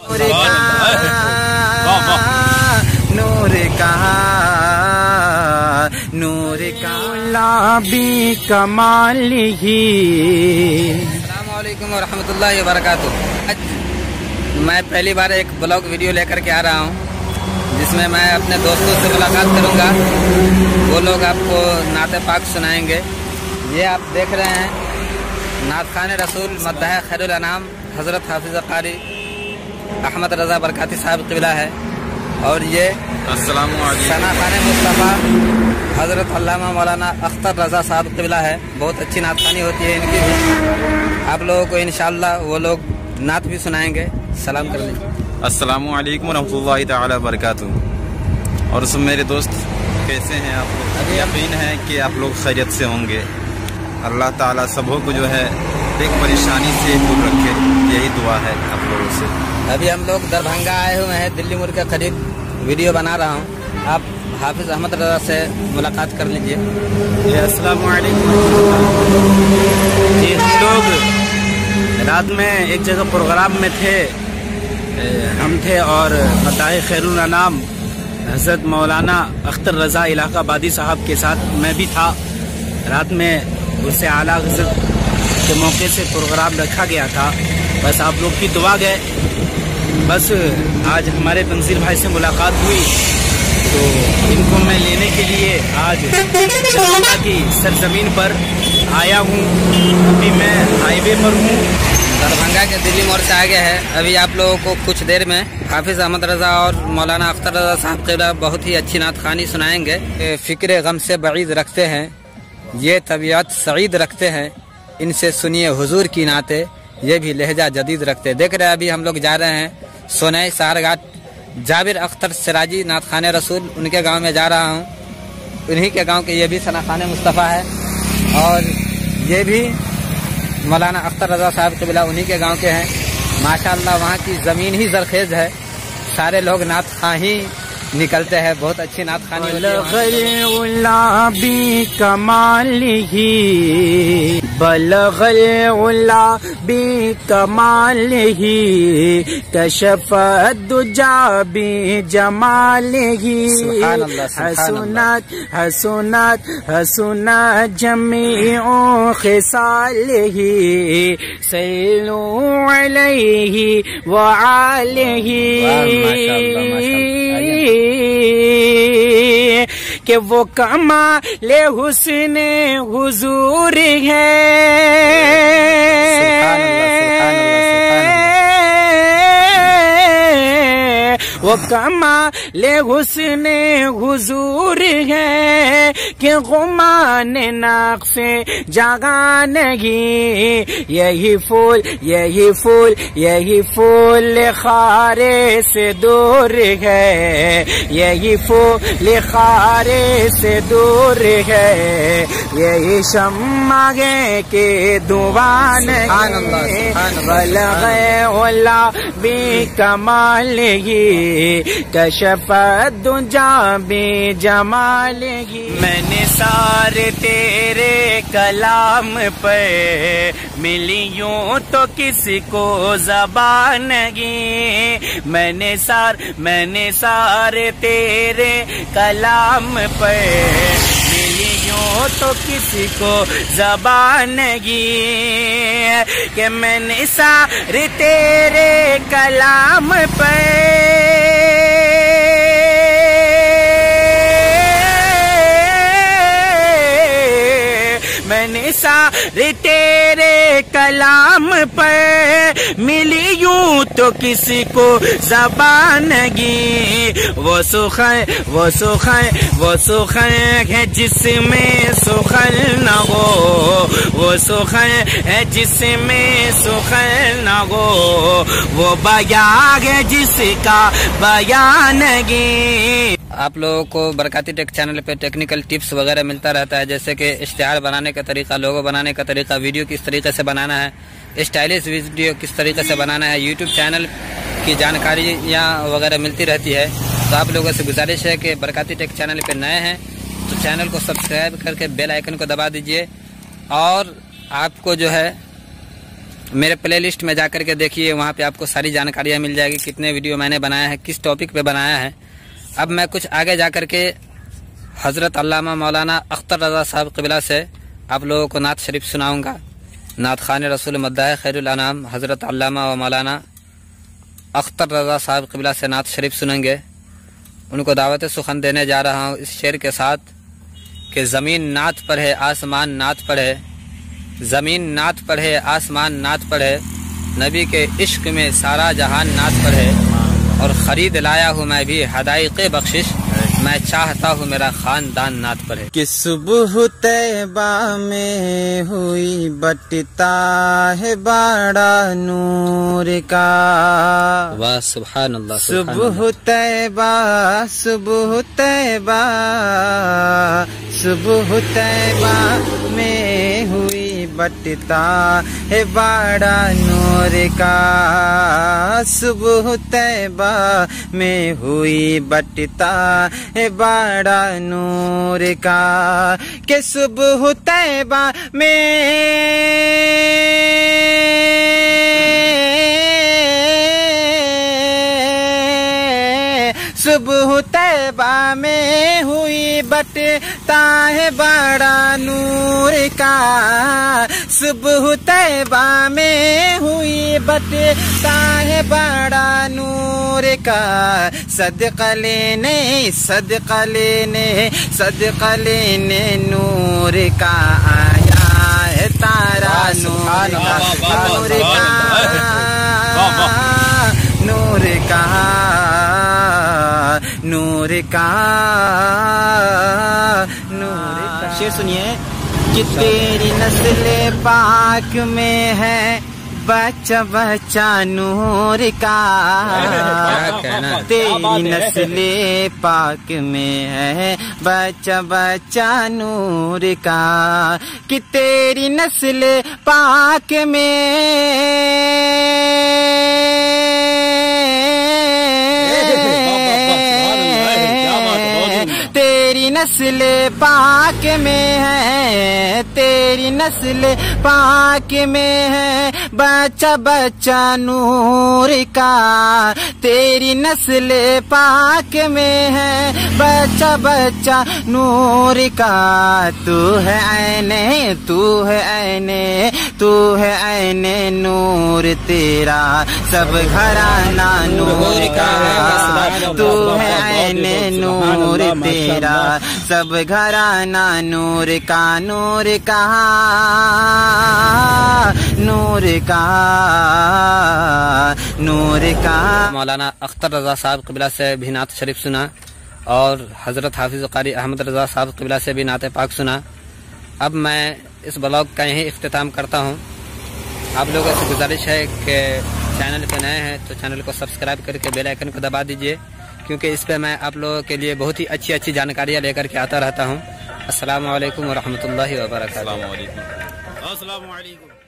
नूर का लाबी कमाल ही। अस्सलाम वालेकुम व रहमतुल्लाहि व बरकातुहू। आज मैं पहली बार एक ब्लॉग वीडियो लेकर के आ रहा हूँ, जिसमें मैं अपने दोस्तों से मुलाकात करूँगा। वो लोग आपको नाते पाक सुनाएंगे। ये आप देख रहे हैं नात खान रसूल मद्दाह खैरुल अनाम हज़रत हाफिज़ कारी अहमद रज़ा बरकाती साहब क़िबला है। और ये सना खान मुस्तफ़ा हज़रत अल्लामा मौलाना अख्तर रज़ा साहब क़िबला है। बहुत अच्छी नात खानी होती है इनकी भी। आप लोगों को इंशाअल्लाह वो लोग नात भी सुनाएंगे। सलाम कर लीजिए। अस्सलामु अलैकुम रहमतुल्लाहि ताला बरकातुहू। और सब मेरे दोस्त कैसे हैं आप लोग? अभी यकीन है कि आप लोग खैरियत से होंगे। अल्लाह ताला सबों को जो है एक परेशानी से दूर रखे, यही दुआ है आप लोगों से। अभी हम लोग दरभंगा आए हुए हैं, दिल्ली मोड़ के करीब वीडियो बना रहा हूँ। आप हाफिज़ अहमद रज़ा से मुलाकात कर लीजिए। अस्सलामु अलैकुम। हम लोग रात में एक जगह प्रोग्राम में थे, हम थे और मद्दाह खैरुल अनाम हज़रत मौलाना अख्तर रज़ा इलाहाबादी साहब के साथ मैं भी था। रात में उससे आला हज़रत के मौके से प्रोग्राम रखा गया था। बस आप लोग की दुआ गए। बस आज हमारे तंजीर भाई से मुलाकात हुई, तो इनको मैं लेने के लिए आज दरभंगा की सरजमीन पर आया हूँ। अभी मैं हाईवे पर हूँ, दरभंगा के दिल्ली मोड़ से आगे है। अभी आप लोगों को कुछ देर में हाफिज़ अहमद रज़ा और मौलाना अख्तर रज़ा साहब क़िबला बहुत ही अच्छी नात खानी सुनाएंगे। फ़िक्र गम से बईद रखते हैं, ये तबीयत सईद रखते हैं, इनसे सुनिए हुजूर की नाते, ये भी लहजा जदीद रखते हैं। देख रहे हैं अभी हम लोग जा रहे हैं सोनई सहारघाट जाबिर अख्तर सिराजी नात खान रसूल, उनके गांव में जा रहा हूं। उन्हीं के गांव के ये भी सना खान मुस्तफ़ा है और ये भी मौलाना अख्तर रज़ा साहब क़िबला उन्हीं के गांव के हैं। माशाअल्लाह वहाँ की ज़मीन ही जरखेज़ है, सारे लोग नात खां ही निकलते हैं। बहुत अच्छी नात खानी होती है। कमाल ही बलगल उला बी कमाल ही कशफ़त दुजा बी जमाल ही हसनत हसनत हसनत जमीओ खिसाल ही सल्लु अलैहि व आलिहि कि वो कमाले हुस्ने हुजूर है। वो कमाले हुस्ने हुजूर है कि गुमान नक्शे जगह नहीं। यही फूल यही फूल यही फूल खारे से दूर है, यही फूल खारे से दूर है, यही शम्मा के दुआन बलग़े उला बी कमाल ही कशफ़त दुजा बी जमाल ही। मैंने सारे तेरे कलाम पे मिली यूं तो किसी को ज़बान नहीं। मैंने सारे तेरे कलाम पे मिली यूं तो किसी को ज़बान नहीं। कि मैंने सारे तेरे कलाम पे मैंने सारे तेरे कलाम पे मिली यूं तो किसी को ज़बान नहीं। वो सुखन है जिसमें सुखन न हो, वो सुखन है जिसमें सुखन न हो, वो बयान है जिसका बयान नहीं। आप लोगों को बरकाती टेक चैनल पे टेक्निकल टिप्स वगैरह मिलता रहता है, जैसे कि इश्तिहार बनाने का तरीका, लोगो बनाने का तरीका, वीडियो किस तरीके से बनाना है, स्टाइलिश वीडियो किस तरीके से बनाना है, यूट्यूब चैनल की जानकारियाँ वगैरह मिलती रहती है। तो आप लोगों से गुजारिश है कि बरकाती टेक चैनल पे नए हैं तो चैनल को सब्सक्राइब करके बेल आइकन को दबा दीजिए। और आपको जो है मेरे प्लेलिस्ट में जाकर के देखिए, वहाँ पे आपको सारी जानकारियाँ मिल जाएगी, कितने वीडियो मैंने बनाया है, किस टॉपिक पे बनाया है। अब मैं कुछ आगे जाकर के हज़रत अल्लामा मौलाना अख्तर रज़ा साहब क़िबला से आप लोगों को नात शरीफ सुनाऊँगा। नात खान रसूल मद्दाह खैरुल अनाम हज़रत अल्लामा व मौलाना अख्तर रज़ा साहब क़िबला से नात शरीफ सुनेंगे। उनको दावत सुखन देने जा रहा हूँ इस शेर के साथ कि ज़मीन नात पर है, आसमान नात पर है, ज़मीन नात पर है, आसमान नात पर है, नबी के इश्क में सारा जहान नात पर है, और ख़रीद लाया हूँ मैं भी हदाइक़े बख्शिश, मैं चाहता हूँ मेरा खानदान नात पर है। कि सुबह तैबा में हुई बटता है बड़ा नूर का, वाह सुभान अल्लाह। सुबह तैबा, सुबह तैबा, सुबह तैबा में हुई बटता है बड़ा नूर का, सुबह तैबा में हुई बटता है बड़ा नूर का, के सुबह तैबा में, सुबह तैबा में हुई बटता है बड़ा नूर का, सुबह तैबा में हुई बटता है बड़ा नूर का, सदका लेने, सदका लेने, सदका लेने नूर का आया है तारा नूर का, नूर का, नूर का, नूर का, नूर का। शेर सुनिए कि तेरी नस्ल पाक में है बच्चा बच्चा नूर का, तेरी नस्ल पाक में है बच्चा बच्चा नूर का, कि तेरी नस्ल पाक में, तेरी नस्ल पाक में है, तेरी नस्ल पाक में है बच्चा बच्चा नूर का, तेरी नस्ल पाक में है बच्चा बच्चा नूर का, तू है ऐने, तू है ऐने, तू है ऐने नूर तेरा सब घराना नूर का, तू है ऐने नूर तेरा सब घराना नूर का, नूर का, नूर का, नूर का। मौलाना अख्तर रज़ा साहब क़िबला से भी नात शरीफ सुना, और हज़रत हाफिज़ क़ारी अहमद रज़ा साहब क़िबला से भी नात पाक सुना। अब मैं इस ब्लॉग का यहीं इख्तिताम करता हूँ। आप लोगों से गुजारिश है कि चैनल पे नए हैं तो चैनल को सब्सक्राइब करके बेल आइकन को दबा दीजिए, क्योंकि इस पे मैं आप लोगों के लिए बहुत ही अच्छी अच्छी जानकारियाँ लेकर के आता रहता हूँ। अस्सलामु अलैकुम व रहमतुल्लाहि व बरकातुहू। अस्सलामु अलैकुम।